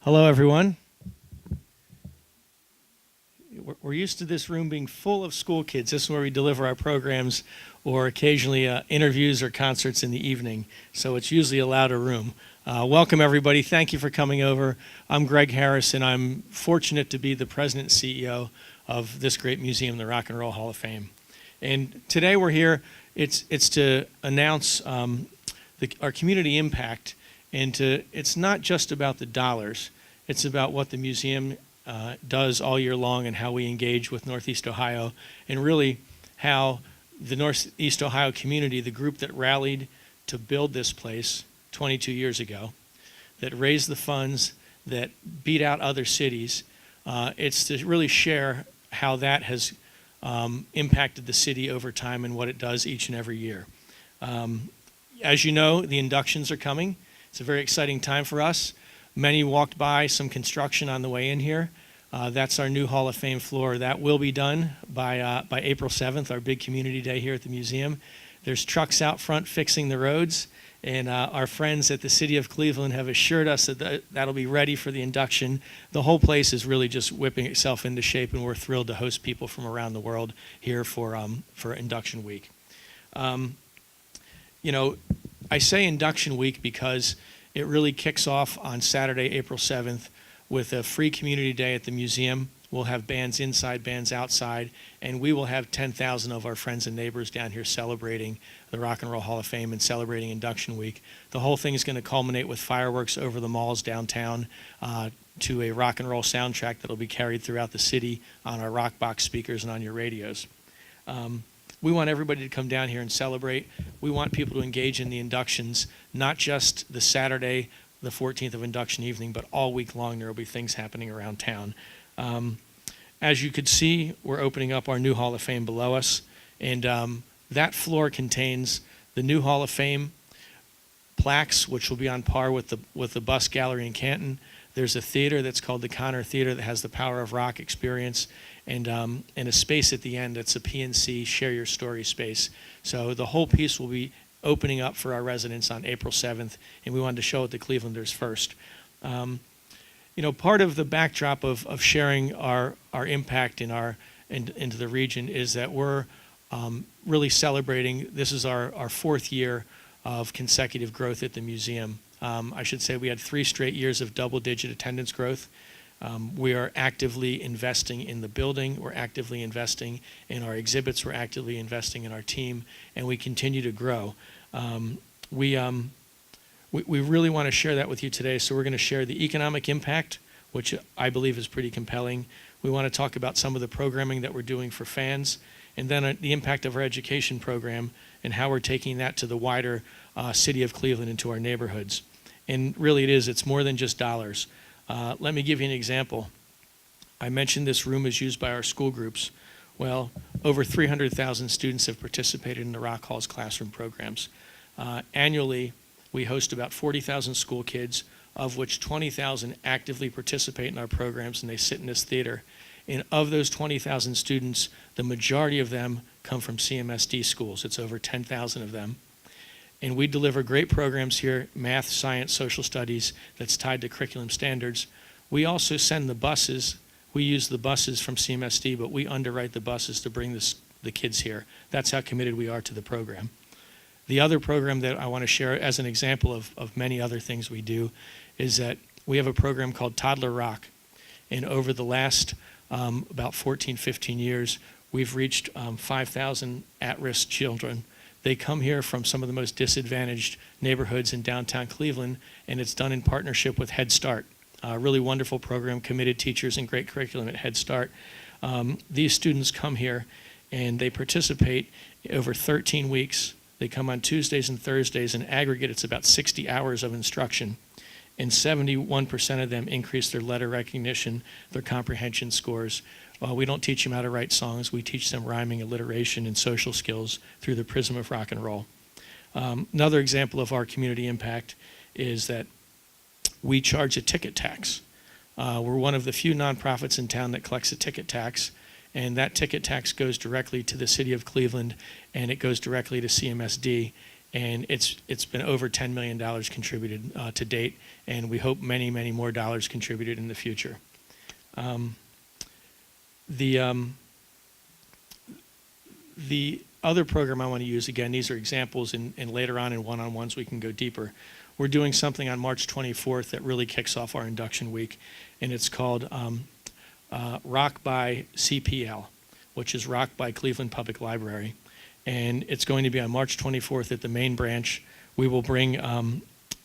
Hello, everyone. We're used to this room being full of school kids. This is where we deliver our programs or occasionally interviews or concerts in the evening. So it's usually a louder room. Welcome, everybody. Thank you for coming over. I'm Greg Harris, and I'm fortunate to be the president and CEO of this great museum, the Rock and Roll Hall of Fame. And today we're here. It's to announce our community impact. And it's not just about the dollars. It's about what the museum does all year long and how we engage with Northeast Ohio, and really how the Northeast Ohio community, the group that rallied to build this place 22 years ago, that raised the funds, that beat out other cities, it's to really share how that has impacted the city over time and what it does each and every year. As you know, the inductions are coming. It's a very exciting time for us. Many walked by some construction on the way in here. That's our new Hall of Fame floor. That will be done by April 7th, our big community day here at the museum. There's trucks out front fixing the roads, and our friends at the City of Cleveland have assured us that that'll be ready for the induction. The whole place is really just whipping itself into shape, and we're thrilled to host people from around the world here for Induction Week. I say Induction Week because it really kicks off on Saturday, April 7th, with a free community day at the museum. We'll have bands inside, bands outside, and we will have 10,000 of our friends and neighbors down here celebrating the Rock and Roll Hall of Fame and celebrating Induction Week. The whole thing is going to culminate with fireworks over the malls downtown to a rock and roll soundtrack that will be carried throughout the city on our rock box speakers and on your radios. We want everybody to come down here and celebrate. We want people to engage in the inductions, not just the Saturday, the 14th of induction evening, but all week long there will be things happening around town. As you could see, we're opening up our new Hall of Fame below us, and that floor contains the new Hall of Fame plaques, which will be on par with the bus gallery in Canton. There's a theater that's called the Connor Theater that has the Power of Rock experience, and a space at the end that's a PNC Share Your Story space. So the whole piece will be opening up for our residents on April 7th, and we wanted to show it to Clevelanders first. Part of the backdrop of sharing our impact into the region is that we're really celebrating. This is our fourth year of consecutive growth at the museum. I should say we had 3 straight years of double-digit attendance growth. We are actively investing in the building. We're actively investing in our exhibits. We're actively investing in our team, and we continue to grow. We really want to share that with you today, so we're going to share the economic impact, which I believe is pretty compelling. We want to talk about some of the programming that we're doing for fans, and then the impact of our education program and how we're taking that to the wider city of Cleveland into our neighborhoods. And really it's more than just dollars. Let me give you an example. I mentioned this room is used by our school groups. Well, over 300,000 students have participated in the Rock Hall's classroom programs. Annually, we host about 40,000 school kids, of which 20,000 actively participate in our programs, and they sit in this theater. And of those 20,000 students, the majority of them come from CMSD schools. It's over 10,000 of them. And we deliver great programs here, math, science, social studies, that's tied to curriculum standards. We also send the buses. We use the buses from CMSD, but we underwrite the buses to bring the kids here. That's how committed we are to the program. The other program that I want to share as an example of many other things we do is that we have a program called Toddler Rock. And over the last about 14, 15 years, we've reached 5,000 at-risk children. They come here from some of the most disadvantaged neighborhoods in downtown Cleveland, and it's done in partnership with Head Start. A really wonderful program, committed teachers, and great curriculum at Head Start. These students come here, and they participate over 13 weeks. They come on Tuesdays and Thursdays. In aggregate, it's about 60 hours of instruction, and 71% of them increase their letter recognition, their comprehension scores. We don't teach them how to write songs. We teach them rhyming, alliteration, and social skills through the prism of rock and roll. Another example of our community impact is that we charge a ticket tax. We're one of the few nonprofits in town that collects a ticket tax, and that ticket tax goes directly to the city of Cleveland, and it goes directly to CMSD. and it's been over $10 million contributed to date, and we hope many, many more dollars contributed in the future. The other program I want to use, again, these are examples, and later on in one-on-ones we can go deeper. We're doing something on March 24th that really kicks off our induction week, and it's called Rock by CPL, which is Rock by Cleveland Public Library. And it's going to be on March 24th at the main branch. We will bring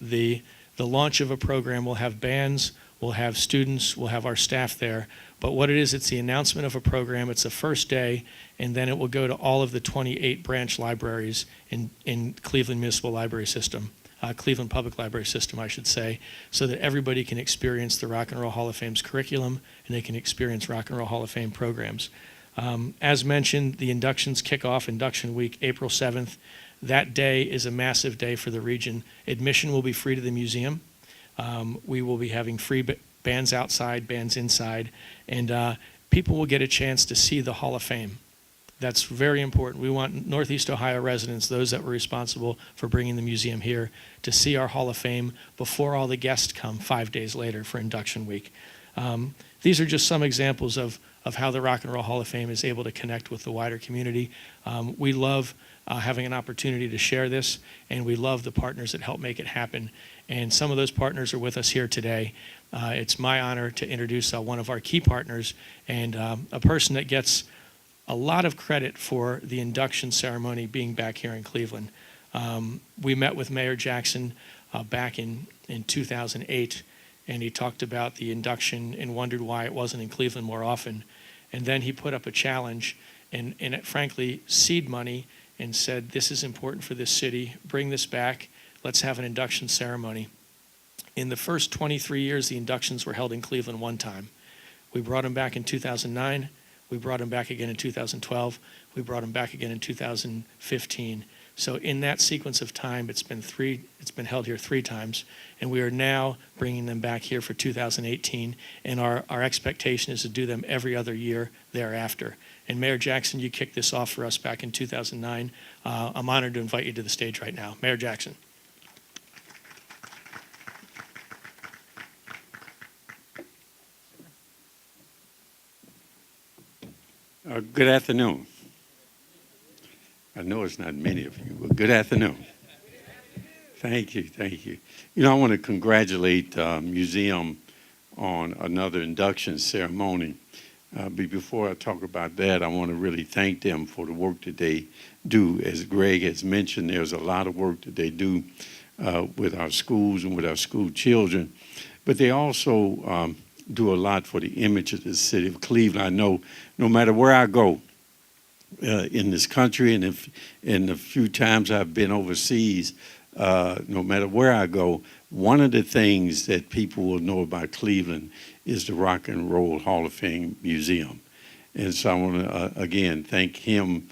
the launch of a program. We'll have bands, we'll have students, we'll have our staff there. But what it is, it's the announcement of a program. It's the first day, and then it will go to all of the 28 branch libraries in Cleveland Municipal Library System, Cleveland Public Library System, I should say, so that everybody can experience the Rock and Roll Hall of Fame's curriculum, and they can experience Rock and Roll Hall of Fame programs. As mentioned, the inductions kick off induction week, April 7th. That day is a massive day for the region. Admission will be free to the museum. We will be having free bands outside, bands inside, and people will get a chance to see the Hall of Fame. That's very important. We want Northeast Ohio residents, those that were responsible for bringing the museum here, to see our Hall of Fame before all the guests come 5 days later for induction week. These are just some examples of how the Rock and Roll Hall of Fame is able to connect with the wider community. We love having an opportunity to share this, and we love the partners that help make it happen. And some of those partners are with us here today. It's my honor to introduce one of our key partners, and a person that gets a lot of credit for the induction ceremony being back here in Cleveland. We met with Mayor Jackson back in 2008, and he talked about the induction and wondered why it wasn't in Cleveland more often. And then he put up a challenge and frankly, seed money, and said, this is important for this city, bring this back, let's have an induction ceremony. In the first 23 years, the inductions were held in Cleveland one time. We brought them back in 2009, we brought them back again in 2012, we brought them back again in 2015. So in that sequence of time, it's been held here 3 times, and we are now bringing them back here for 2018, and our expectation is to do them every other year thereafter. And Mayor Jackson, you kicked this off for us back in 2009. I'm honored to invite you to the stage right now. Mayor Jackson. Good afternoon. I know it's not many of you, but good afternoon. Thank you, thank you. You know, I want to congratulate Museum on another induction ceremony. But before I talk about that, I want to really thank them for the work that they do. As Greg has mentioned, there's a lot of work that they do with our schools and with our school children. But they also do a lot for the image of the city of Cleveland. I know no matter where I go in this country, and if in the few times I've been overseas, no matter where I go, one of the things that people will know about Cleveland is the Rock and Roll Hall of Fame Museum. And so I want to, again, thank him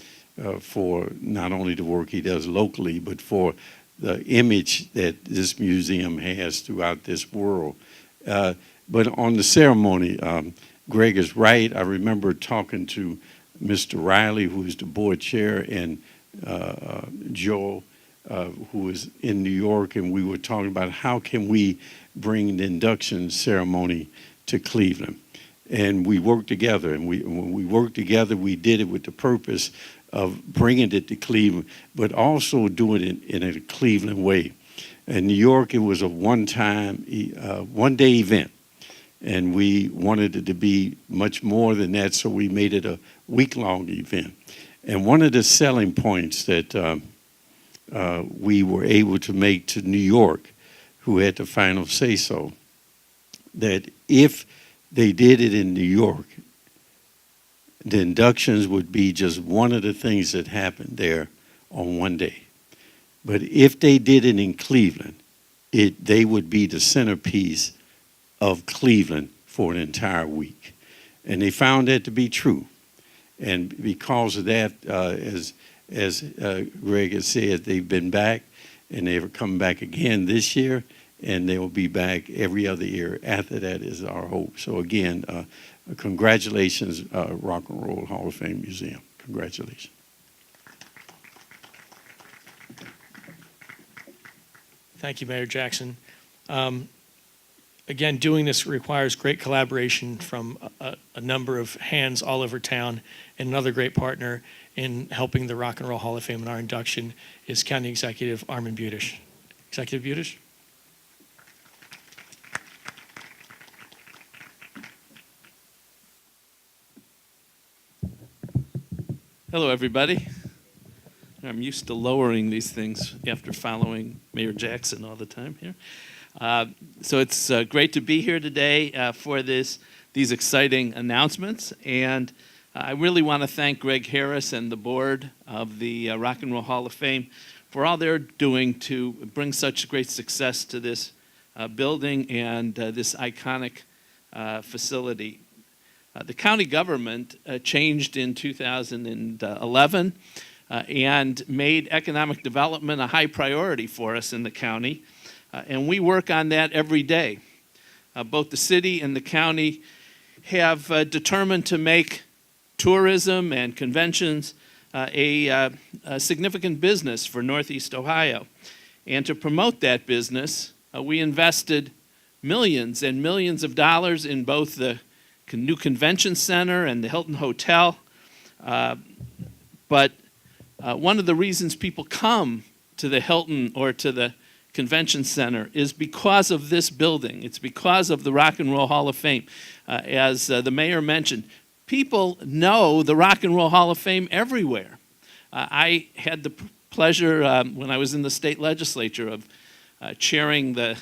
for not only the work he does locally, but for the image that this museum has throughout this world. But on the ceremony, Greg is right. I remember talking to Mr. Riley, who is the board chair, and Joel, who is in New York, and we were talking about how can we bring the induction ceremony to Cleveland. And we worked together, and when we worked together, we did it with the purpose of bringing it to Cleveland, but also doing it in a Cleveland way. In New York, it was a one-day event, and we wanted it to be much more than that, so we made it a week-long event. And one of the selling points that we were able to make to New York, who had the final say-so, that if they did it in New York, the inductions would be just one of the things that happened there on one day. But if they did it in Cleveland, they would be the centerpiece of Cleveland for an entire week. And they found that to be true. And because of that, as Greg has said, they've been back, and they've come back again this year, and they will be back every other year. After that is our hope. So again, congratulations, Rock and Roll Hall of Fame Museum. Congratulations. Thank you, Mayor Jackson. Again, doing this requires great collaboration from a number of hands all over town, and another great partner in helping the Rock and Roll Hall of Fame and our induction is County Executive Armond Budish. Executive Budish. Hello, everybody. I'm used to lowering these things after following Mayor Jackson all the time here. So it's great to be here today for these exciting announcements. And I really want to thank Greg Harris and the board of the Rock and Roll Hall of Fame for all they're doing to bring such great success to this building and this iconic facility. The county government changed in 2011 and made economic development a high priority for us in the county. And we work on that every day. Both the city and the county have determined to make tourism and conventions a significant business for Northeast Ohio. And to promote that business, we invested millions and millions of dollars in both the new convention center and the Hilton Hotel. But one of the reasons people come to the Hilton or to the convention center is because of this building. It's because of the Rock and Roll Hall of Fame. As the mayor mentioned, people know the Rock and Roll Hall of Fame everywhere. I had the pleasure when I was in the state legislature of chairing the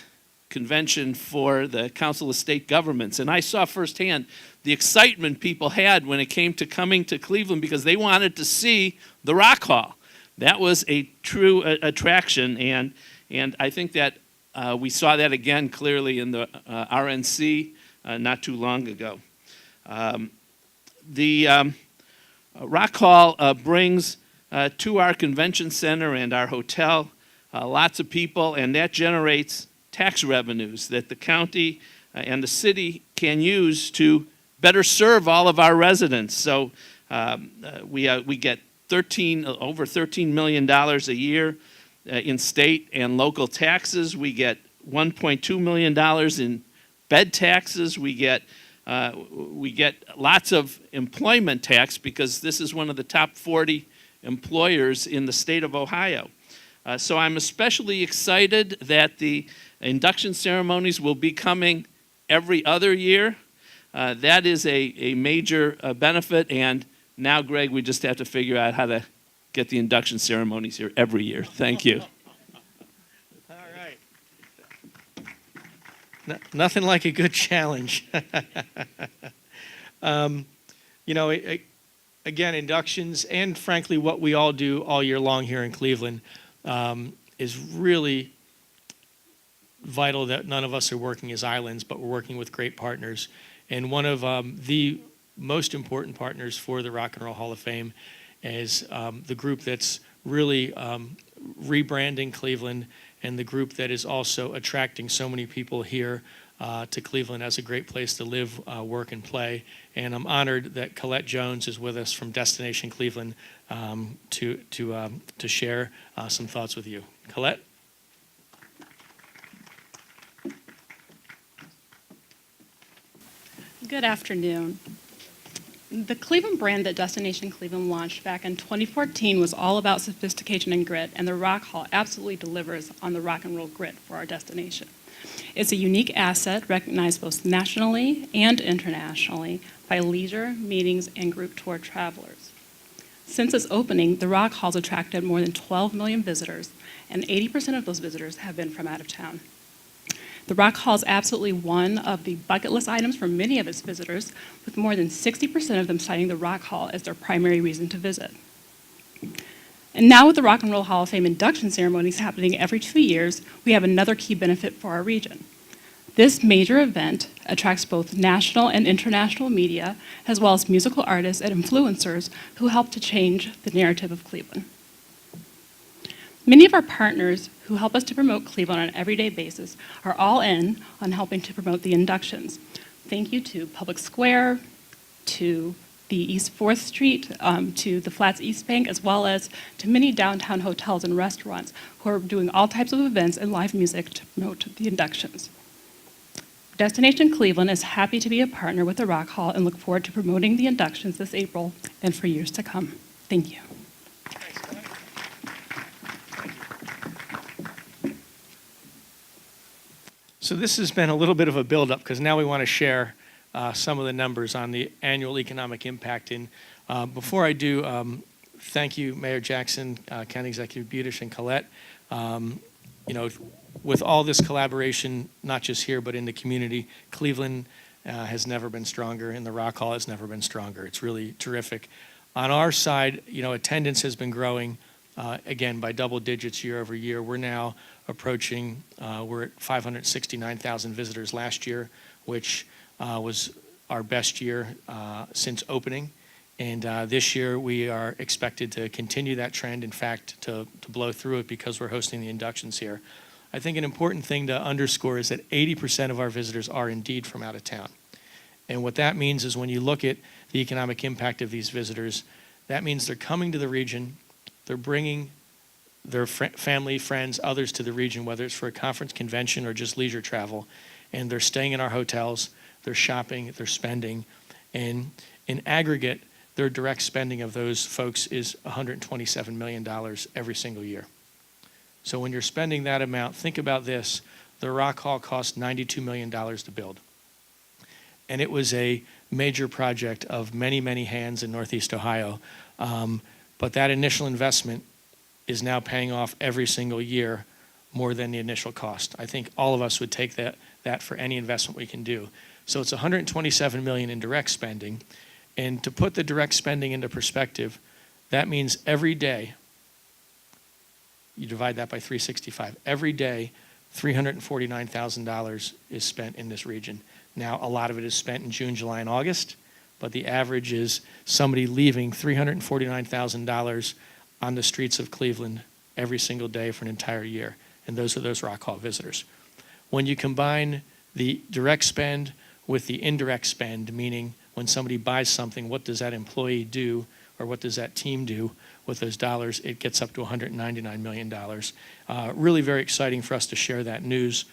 convention for the Council of State Governments, and I saw firsthand the excitement people had when it came to coming to Cleveland because they wanted to see the Rock Hall. That was a true attraction, and I think that we saw that again clearly in the RNC not too long ago. The Rock Hall brings to our convention center and our hotel lots of people, and that generates tax revenues that the county and the city can use to better serve all of our residents. So we get over $13 million a year in state and local taxes. We get $1.2 million in bed taxes. We get lots of employment tax because this is one of the top 40 employers in the state of Ohio. So I'm especially excited that the induction ceremonies will be coming every other year. That is a major benefit, and now, Greg, we just have to figure out how to get the induction ceremonies here every year. Thank you. All right. Nothing like a good challenge. Again, inductions and, frankly, what we all do all year long here in Cleveland is really vital that none of us are working as islands, but we're working with great partners. And one of the most important partners for the Rock and Roll Hall of Fame is the group that's really rebranding Cleveland and the group that is also attracting so many people here to Cleveland as a great place to live, work, and play. And I'm honored that Colette Jones is with us from Destination Cleveland to share some thoughts with you. Colette? Good afternoon. The Cleveland brand that Destination Cleveland launched back in 2014 was all about sophistication and grit, and the Rock Hall absolutely delivers on the rock and roll grit for our destination. It's a unique asset recognized both nationally and internationally by leisure, meetings, and group tour travelers. Since its opening, the Rock Hall's attracted more than 12 million visitors, and 80% of those visitors have been from out of town. The Rock Hall is absolutely one of the bucket list items for many of its visitors, with more than 60% of them citing the Rock Hall as their primary reason to visit. And now with the Rock and Roll Hall of Fame induction ceremonies happening every 2 years, we have another key benefit for our region. This major event attracts both national and international media, as well as musical artists and influencers who help to change the narrative of Cleveland. Many of our partners who help us to promote Cleveland on an everyday basis are all in on helping to promote the inductions. Thank you to Public Square, to the East 4th Street to the Flats East Bank, as well as to many downtown hotels and restaurants who are doing all types of events and live music to promote the inductions. Destination Cleveland is happy to be a partner with the Rock Hall and look forward to promoting the inductions this April and for years to come. Thank you. So this has been a little bit of a buildup because now we want to share some of the numbers on the annual economic impact. And before I do, thank you, Mayor Jackson, County Executive Budish, and Colette. With all this collaboration, not just here but in the community, Cleveland has never been stronger, and the Rock Hall has never been stronger. It's really terrific. On our side, attendance has been growing again by double digits year over year. We're now approaching, we're at 569,000 visitors last year, which was our best year since opening. And this year we are expected to continue that trend, in fact, to blow through it because we're hosting the inductions here. I think an important thing to underscore is that 80% of our visitors are indeed from out of town. And what that means is when you look at the economic impact of these visitors, that means they're coming to the region, they're bringing their family, friends, others to the region, whether it's for a conference, convention, or just leisure travel, and they're staying in our hotels, they're shopping, they're spending, and in aggregate, their direct spending of those folks is $127 million every single year. So when you're spending that amount, think about this. The Rock Hall cost $92 million to build. And it was a major project of many, many hands in Northeast Ohio. But that initial investment is now paying off every single year more than the initial cost. I think all of us would take that for any investment we can do. So it's $127 million in direct spending. And to put the direct spending into perspective, that means every day, you divide that by 365, every day, $349,000 is spent in this region. Now, a lot of it is spent in June, July, and August, but the average is somebody leaving $349,000 on the streets of Cleveland every single day for an entire year, and those are those Rock Hall visitors. When you combine the direct spend with the indirect spend, meaning when somebody buys something, what does that employee do, or what does that team do with those dollars, it gets up to $199 million. Really very exciting for us to share that news.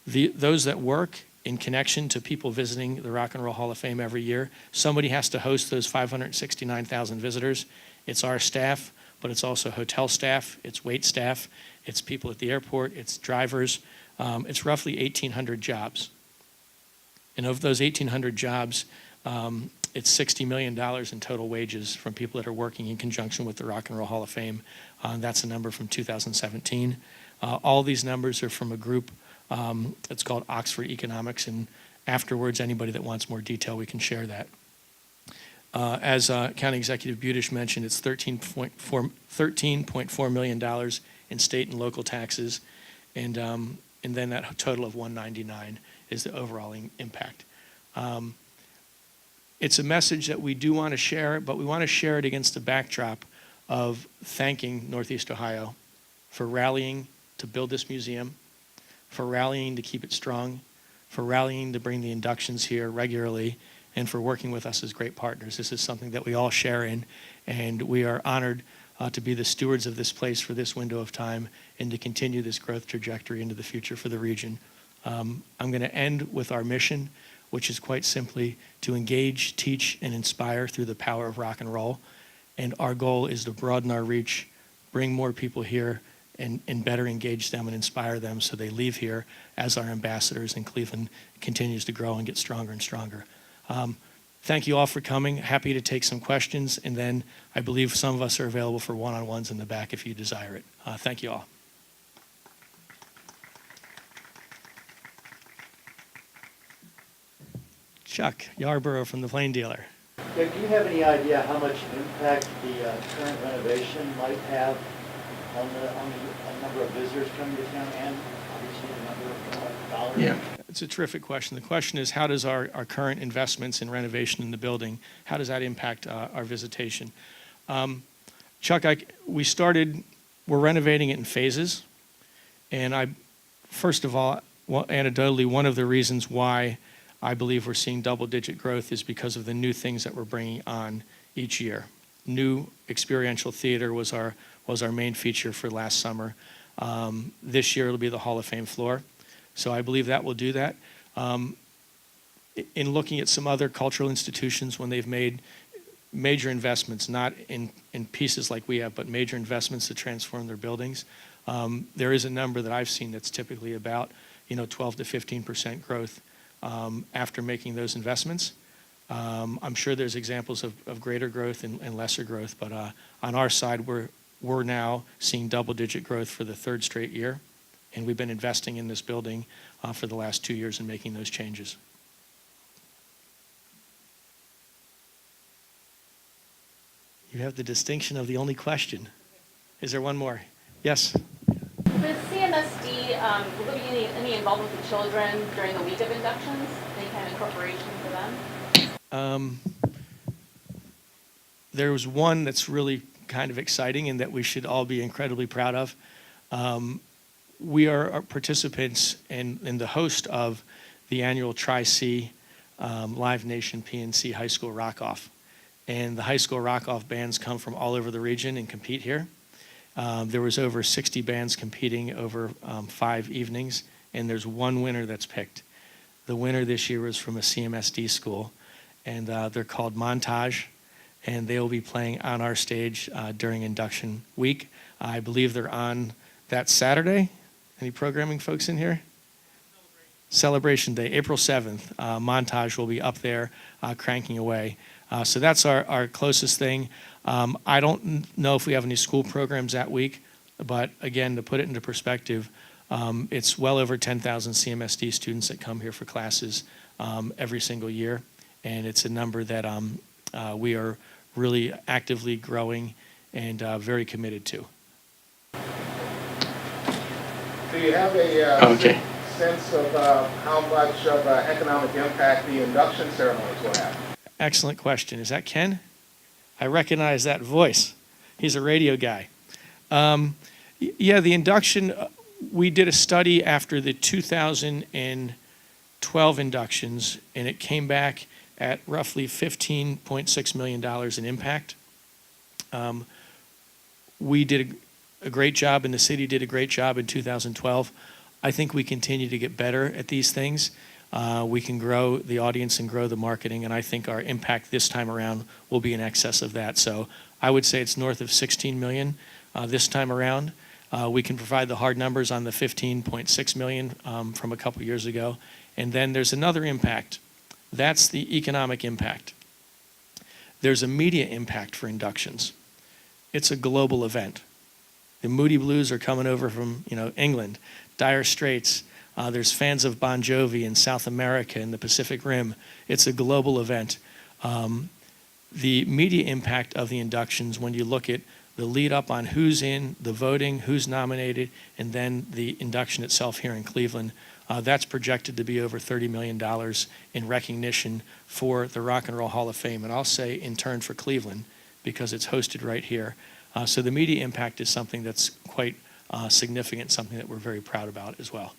Those that work in connection to people visiting the Rock and Roll Hall of Fame every year, somebody has to host those 569,000 visitors. It's our staff, but it's also hotel staff, it's wait staff, it's people at the airport, it's drivers. It's roughly 1,800 jobs. And of those 1,800 jobs, it's $60 million in total wages from people that are working in conjunction with the Rock and Roll Hall of Fame. That's a number from 2017. All these numbers are from a group that's called Oxford Economics, and afterwards, anybody that wants more detail, we can share that. As County Executive Budish mentioned, it's $13.4 million in state and local taxes, and then that total of $199 is the overall impact. It's a message that we do want to share, but we want to share it against the backdrop of thanking Northeast Ohio for rallying to build this museum, for rallying to keep it strong, for rallying to bring the inductions here regularly, and for working with us as great partners. This is something that we all share in, and we are honored to be the stewards of this place for this window of time and to continue this growth trajectory into the future for the region. I'm going to end with our mission, which is quite simply to engage, teach, and inspire through the power of rock and roll. And our goal is to broaden our reach, bring more people here, and better engage them and inspire them so they leave here as our ambassadors, and Cleveland continues to grow and get stronger and stronger. Thank you all for coming. Happy to take some questions, and then I believe some of us are available for one-on-ones in the back if you desire it. Thank you all. Chuck Yarborough from the Plain Dealer. Doug, do you have any idea how much impact the current renovation might have on the number of visitors coming to town and obviously the number of dollars? Yeah, it's a terrific question. The question is, how does our current investments in renovation in the building, how does that impact our visitation? Chuck, we're renovating it in phases. And first of all, anecdotally, one of the reasons why I believe we're seeing double-digit growth is because of the new things that we're bringing on each year. New experiential theater was our main feature for last summer. This year it'll be the Hall of Fame floor. So I believe that will do that. In looking at some other cultural institutions when they've made major investments, not in pieces like we have, but major investments to transform their buildings, there is a number that I've seen that's typically about 12 to 15% growth after making those investments. I'm sure there's examples of greater growth and lesser growth, but on our side, we're now seeing double-digit growth for the third straight year, and we've been investing in this building for the last 2 years and making those changes. You have the distinction of the only question. Is there one more? Yes? With CMSD, will there be any involvement with the children during the week of inductions? Any kind of incorporation for them? There was one that's really kind of exciting and that we should all be incredibly proud of. We are participants and the host of the annual Tri-C Live Nation PNC High School Rock-Off. And the high school rock-off bands come from all over the region and compete here. There was over 60 bands competing over 5 evenings, and there's one winner that's picked. The winner this year was from a CMSD school, and they're called Montage, and they will be playing on our stage during induction week. I believe they're on that Saturday. Any programming folks in here? Celebration Day, April 7th. Montage will be up there cranking away. So that's our closest thing. I don't know if we have any school programs that week, but again, to put it into perspective, it's well over 10,000 CMSD students that come here for classes every single year, and it's a number that we are really actively growing and very committed to. Do you have a sense of how much of an economic impact the induction ceremonies will have? Excellent question. Is that Ken? I recognize that voice. He's a radio guy. Yeah, the induction, we did a study after the 2012 inductions, and it came back at roughly $15.6 million in impact. We did a great job, and the city did a great job in 2012. I think we continue to get better at these things. We can grow the audience and grow the marketing, and I think our impact this time around will be in excess of that. So I would say it's north of 16 million this time around. We can provide the hard numbers on the 15.6 million from a couple years ago. And then there's another impact. That's the economic impact. There's a media impact for inductions. It's a global event. The Moody Blues are coming over from England, Dire Straits. There's fans of Bon Jovi in South America and the Pacific Rim. It's a global event. The media impact of the inductions, when you look at the lead up on who's in, the voting, who's nominated, and then the induction itself here in Cleveland, that's projected to be over $30 million in recognition for the Rock and Roll Hall of Fame. And I'll say in turn for Cleveland because it's hosted right here. So the media impact is something that's quite significant, something that we're very proud about as well.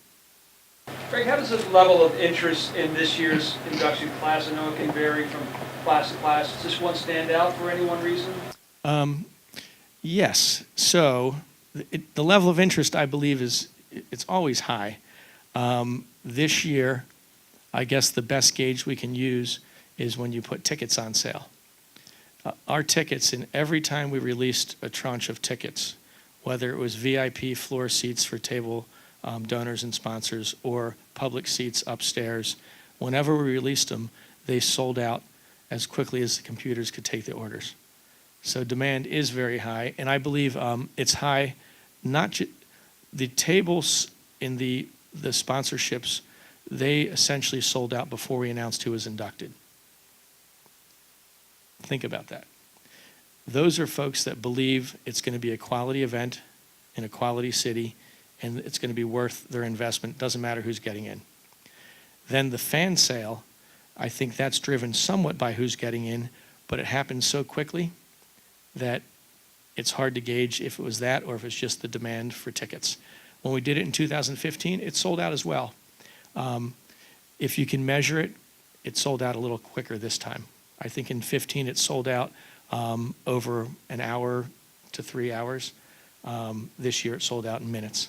Greg, how does the level of interest in this year's induction class? I know it can vary from class to class. Does this one stand out for any one reason? Yes. So the level of interest, I believe, it's always high. This year, I guess the best gauge we can use is when you put tickets on sale. Our tickets, and every time we released a tranche of tickets, whether it was VIP floor seats for table donors and sponsors or public seats upstairs, whenever we released them, they sold out as quickly as the computers could take the orders. So demand is very high, and I believe it's high, not just the tables in the sponsorships, they essentially sold out before we announced who was inducted. Think about that. Those are folks that believe it's going to be a quality event in a quality city, and it's going to be worth their investment. Doesn't matter who's getting in. Then the fan sale, I think that's driven somewhat by who's getting in, but it happens so quickly that it's hard to gauge if it was that or if it's just the demand for tickets. When we did it in 2015, it sold out as well. If you can measure it, it sold out a little quicker this time. I think in 15 it sold out over an hour to 3 hours. This year it sold out in minutes.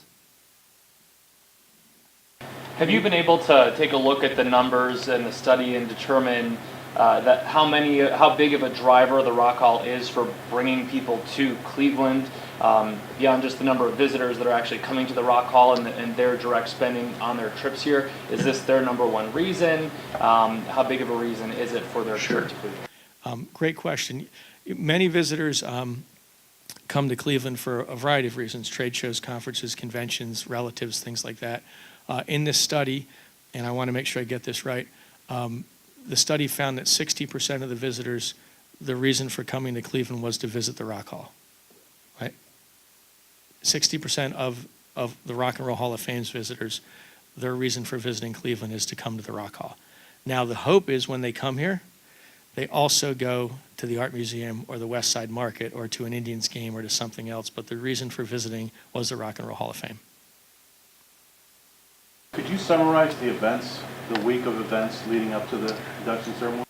Have you been able to take a look at the numbers and the study and determine that how big of a driver the Rock Hall is for bringing people to Cleveland, beyond just the number of visitors that are actually coming to the Rock Hall and their direct spending on their trips here? Is this their number one reason? How big of a reason is it for their trip to Cleveland? Great question. Many visitors come to Cleveland for a variety of reasons: trade shows, conferences, conventions, relatives, things like that. In this study, and I want to make sure I get this right, the study found that 60% of the visitors, the reason for coming to Cleveland was to visit the Rock Hall, right? 60% of the Rock and Roll Hall of Fame's visitors, their reason for visiting Cleveland is to come to the Rock Hall. Now, the hope is when they come here, they also go to the Art Museum or the West Side Market or to an Indians game or to something else, but the reason for visiting was the Rock and Roll Hall of Fame. Could you summarize the events, the week of events leading up to the induction ceremony?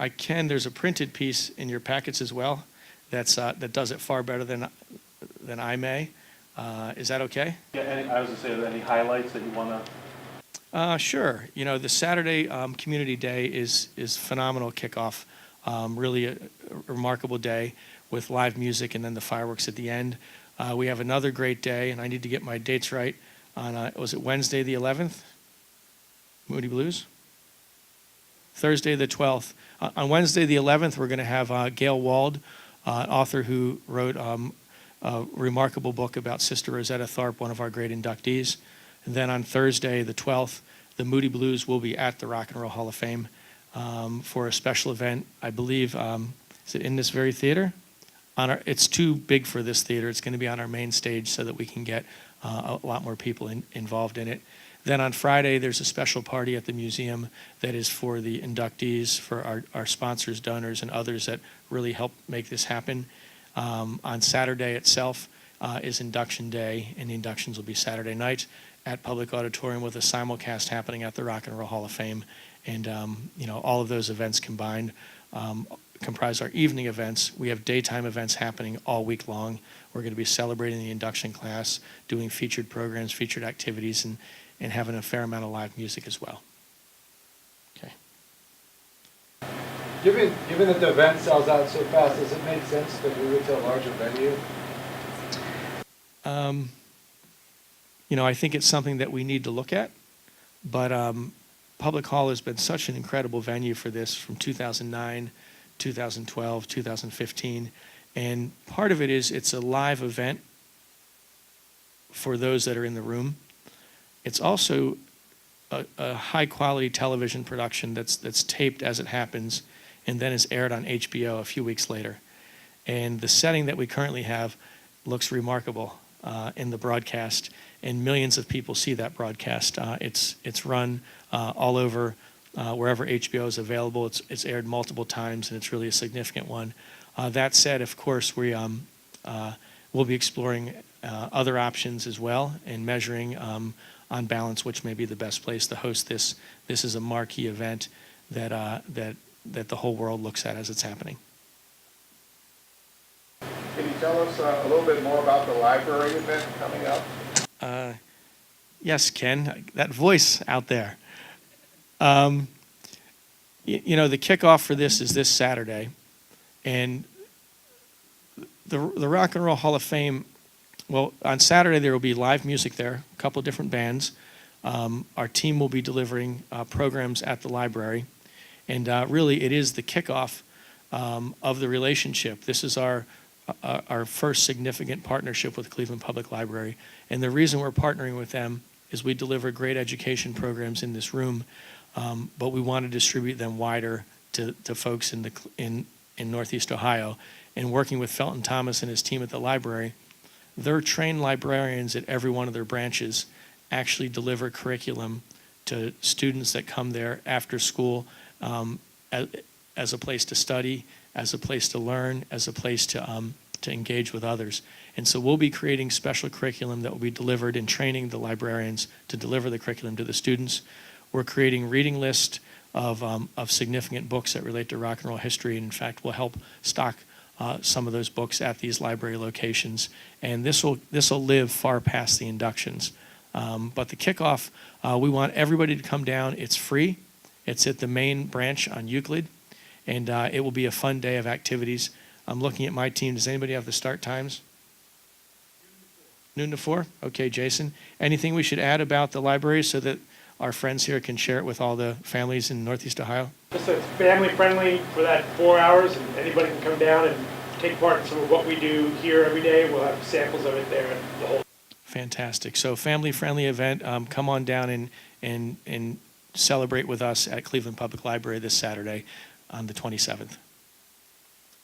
I can. There's a printed piece in your packets as well that does it far better than I may. Is that okay? Yeah, I was going to say, any highlights that you want to? Sure. You know, the Saturday Community Day is phenomenal kickoff. Really a remarkable day with live music and then the fireworks at the end. We have another great day, and I need to get my dates right. On was it Wednesday the 11th? Moody Blues? Thursday the 12th. On Wednesday the 11th, we're going to have Gail Wald, author who wrote a remarkable book about Sister Rosetta Tharpe, one of our great inductees. And then on Thursday the 12th, the Moody Blues will be at the Rock and Roll Hall of Fame for a special event. I believe, is it in this very theater? It's too big for this theater. It's going to be on our main stage so that we can get a lot more people involved in it. Then on Friday, there's a special party at the museum that is for the inductees, for our sponsors, donors, and others that really help make this happen. On Saturday itself is Induction Day, and the inductions will be Saturday night at Public Auditorium with a simulcast happening at the Rock and Roll Hall of Fame. And all of those events combined comprise our evening events. We have daytime events happening all week long. We're going to be celebrating the induction class, doing featured programs, featured activities, and having a fair amount of live music as well. Okay. Given that the event sells out so fast, does it make sense to move it to a larger venue? I think it's something that we need to look at, but Public Hall has been such an incredible venue for this from 2009, 2012, 2015, and part of it is it's a live event for those that are in the room. It's also a high-quality television production that's taped as it happens and then is aired on HBO a few weeks later. And the setting that we currently have looks remarkable in the broadcast, and millions of people see that broadcast. It's run all over wherever HBO is available. It's aired multiple times, and it's really a significant one. That said, of course, we'll be exploring other options as well and measuring on balance which may be the best place to host this. This is a marquee event that the whole world looks at as it's happening. Can you tell us a little bit more about the library event coming up? Yes, Ken, that voice out there. The kickoff for this is this Saturday, and the Rock and Roll Hall of Fame, well, on Saturday there will be live music there, a couple different bands. Our team will be delivering programs at the library, and really it is the kickoff of the relationship. This is our first significant partnership with Cleveland Public Library, and the reason we're partnering with them is we deliver great education programs in this room, but we want to distribute them wider to folks in Northeast Ohio. And working with Felton Thomas and his team at the library, their trained librarians at every one of their branches actually deliver curriculum to students that come there after school as a place to study, as a place to learn, as a place to engage with others. And so we'll be creating special curriculum that will be delivered and training the librarians to deliver the curriculum to the students. We're creating reading lists of significant books that relate to rock and roll history. And in fact, we'll help stock some of those books at these library locations. And this will live far past the inductions. But the kickoff, we want everybody to come down. It's free. It's at the main branch on Euclid. And it will be a fun day of activities. I'm looking at my team. Does anybody have the start times? Noon to 4? Okay, Jason. Anything we should add about the library so that our friends here can share it with all the families in Northeast Ohio? Just that it's family friendly for that 4 hours, and anybody can come down and take part in some of what we do here every day. We'll have samples of it there and the whole. Fantastic. So family friendly event. Come on down and celebrate with us at Cleveland Public Library this Saturday on the 27th.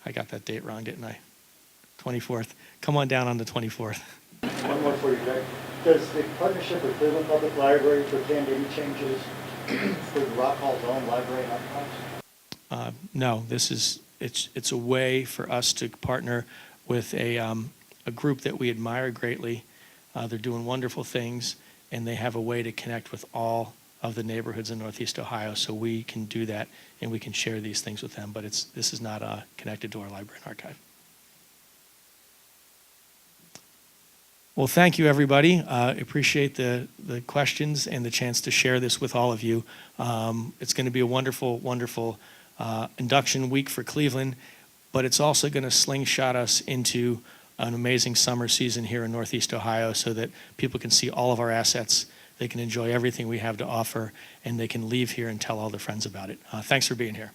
I got that date wrong, didn't I? 24th. Come on down on the 24th. One more for you, Greg. Does the partnership with Cleveland Public Library portend any changes for the Rock Hall's own library and archives? No, it's a way for us to partner with a group that we admire greatly. They're doing wonderful things, and they have a way to connect with all of the neighborhoods in Northeast Ohio, so we can do that and we can share these things with them. But this is not connected to our library and archive. Well, thank you, everybody. Appreciate the questions and the chance to share this with all of you. It's going to be a wonderful, wonderful induction week for Cleveland, but it's also going to slingshot us into an amazing summer season here in Northeast Ohio so that people can see all of our assets, they can enjoy everything we have to offer, and they can leave here and tell all their friends about it. Thanks for being here.